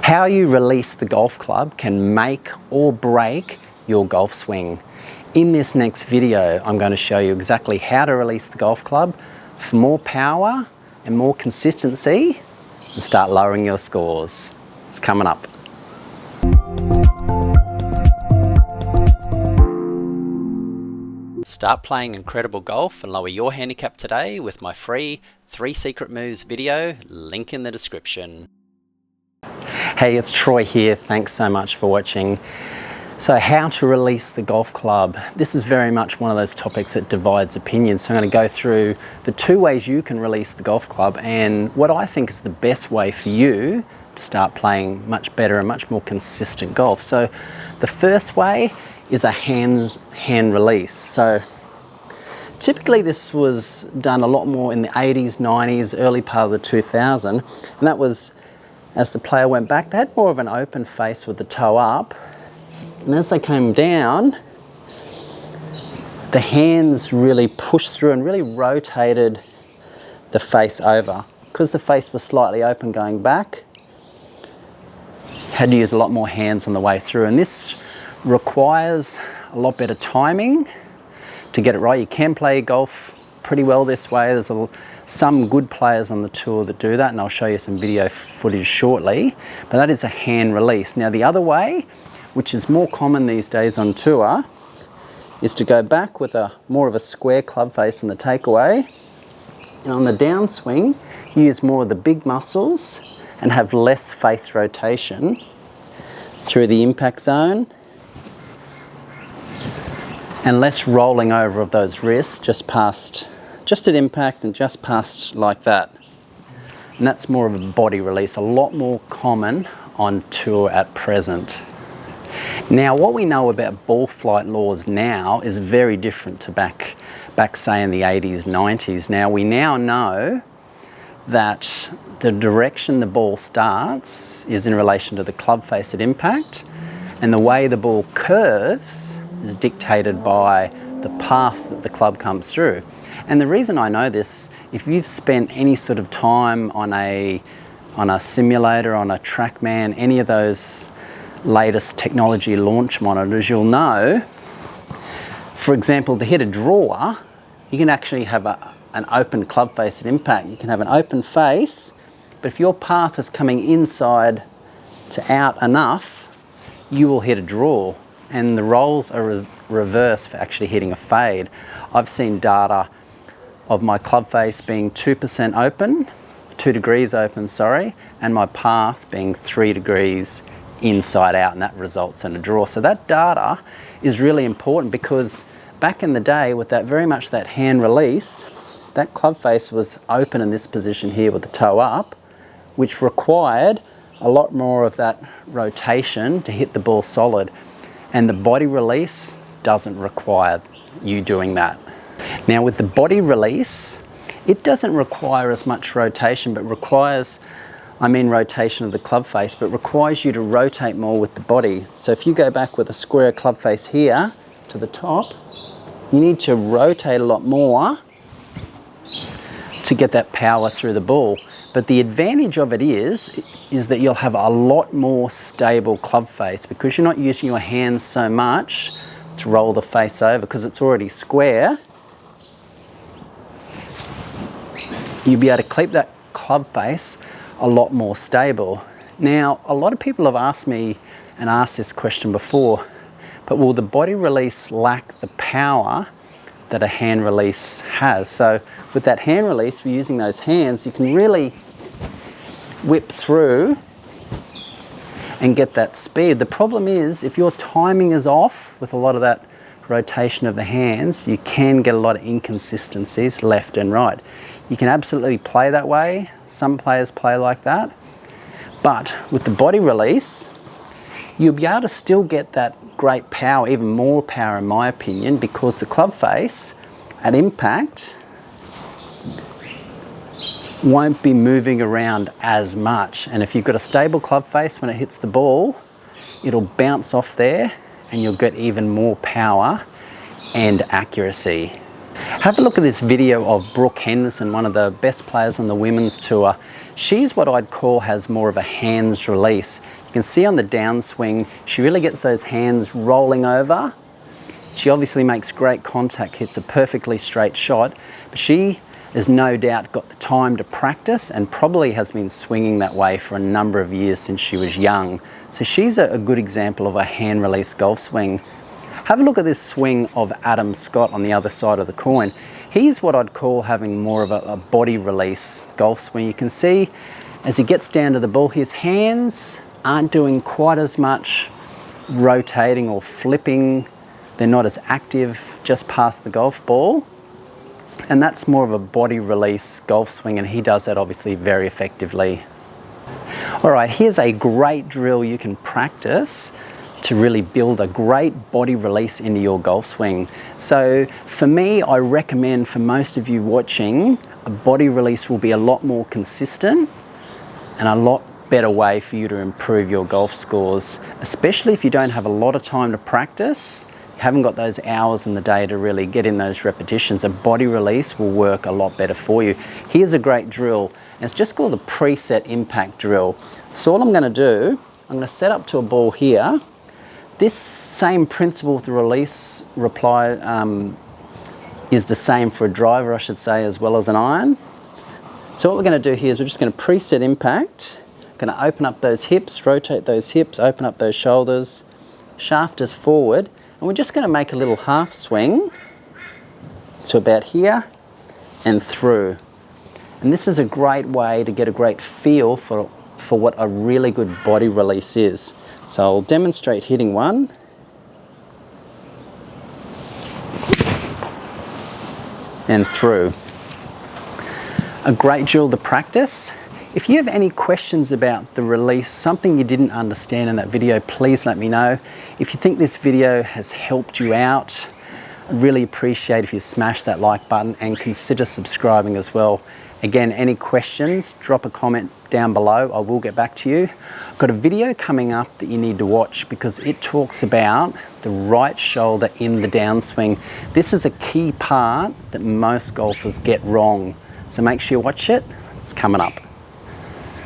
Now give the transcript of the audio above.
How you release the golf club can make or break your golf swing. In this next video, I'm going to show you exactly how to release the golf club for more power and more consistency and start lowering your scores. It's coming up. Start playing incredible golf and lower your handicap today with my free 3 Secret Moves video, link in the description. Hey, it's Troy here. Thanks so much for watching. So how to release the golf club. This is very much one of those topics that divides opinions. So I'm going to go through the 2 ways you can release the golf club and what I think is the best way for you to start playing much better and much more consistent golf. So the first way is a hand release. So typically this was done a lot more in the 80s, 90s, early part of the 2000s, and that was as the player went back, they had more of an open face with the toe up, and as they came down, the hands really pushed through and really rotated the face over. Because the face was slightly open going back, had to use a lot more hands on the way through, and this requires a lot better timing to get it right. You can play golf pretty well this way. There's some good players on the tour that do that, and I'll show you some video footage shortly, but that is a hand release. Now the other way, which is more common these days on tour, is to go back with more of a square club face in the takeaway, and on the downswing use more of the big muscles and have less face rotation through the impact zone and less rolling over of those wrists just at impact and just past like that. And that's more of a body release, a lot more common on tour at present. Now what we know about ball flight laws now is very different to back say in the 80s, 90s. Now we now know that the direction the ball starts is in relation to the club face at impact, and the way the ball curves is dictated by the path that the club comes through. And the reason I know this, if you've spent any sort of time on a simulator, on a TrackMan, any of those latest technology launch monitors, you'll know, for example, to hit a draw, you can actually have an open club face at impact. You can have an open face, but if your path is coming inside to out enough, you will hit a draw. And the rolls are reversed for actually hitting a fade. I've seen data of my club face being 2% open, 2 degrees open, sorry, and my path being 3 degrees inside out, and that results in a draw. So that data is really important because back in the day with that very much that hand release, that club face was open in this position here with the toe up, which required a lot more of that rotation to hit the ball solid. And the body release doesn't require you doing that. Now with the body release, it doesn't require as much rotation, but requires, rotation of the club face, but requires you to rotate more with the body. So if you go back with a square club face here to the top, you need to rotate a lot more to get that power through the ball. But the advantage of it is that you'll have a lot more stable club face because you're not using your hands so much to roll the face over because it's already square. You'll be able to keep that club face a lot more stable. Now, a lot of people have asked me and asked this question before, but will the body release lack the power that a hand release has? So with that hand release, we're using those hands, you can really whip through and get that speed. The problem is if your timing is off with a lot of that rotation of the hands, you can get a lot of inconsistencies left and right. You can absolutely play that way. Some players play like that. But with the body release, you'll be able to still get that great power, even more power in my opinion, because the club face at impact won't be moving around as much. And if you've got a stable club face, when it hits the ball, it'll bounce off there and you'll get even more power and accuracy. Have a look at this video of Brooke Henderson, one of the best players on the women's tour. She's what I'd call has more of a hands release. You can see on the downswing, she really gets those hands rolling over. She obviously makes great contact, hits a perfectly straight shot, but she has no doubt got the time to practice and probably has been swinging that way for a number of years since she was young. So she's a good example of a hand release golf swing. Have a look at this swing of Adam Scott on the other side of the coin. He's what I'd call having more of a body release golf swing. You can see as he gets down to the ball, his hands aren't doing quite as much rotating or flipping. They're not as active just past the golf ball. And that's more of a body release golf swing, and he does that obviously very effectively. All right, here's a great drill you can practice to really build a great body release into your golf swing. So for me, I recommend for most of you watching, a body release will be a lot more consistent and a lot better way for you to improve your golf scores, especially if you don't have a lot of time to practice. Haven't got those hours in the day to really get in those repetitions. A body release will work a lot better for you. Here's a great drill, and it's just called a preset impact drill. So all I'm going to do, I'm going to set up to a ball here. This same principle with the release reply is the same for a driver, I should say, as well as an iron. So what we're going to do here is we're just going to preset impact. Going to open up those hips, rotate those hips, open up those shoulders, shaft is forward. And we're just going to make a little half swing to about here and through. And this is a great way to get a great feel for what a really good body release is. So I'll demonstrate hitting one. And through. A great drill to practice. If you have any questions about the release, something you didn't understand in that video, please let me know. If you think this video has helped you out, I'd really appreciate if you smash that like button and consider subscribing as well. Again, any questions, drop a comment down below. I will get back to you. I've got a video coming up that you need to watch because it talks about the right shoulder in the downswing. This is a key part that most golfers get wrong. So make sure you watch it. It's coming up.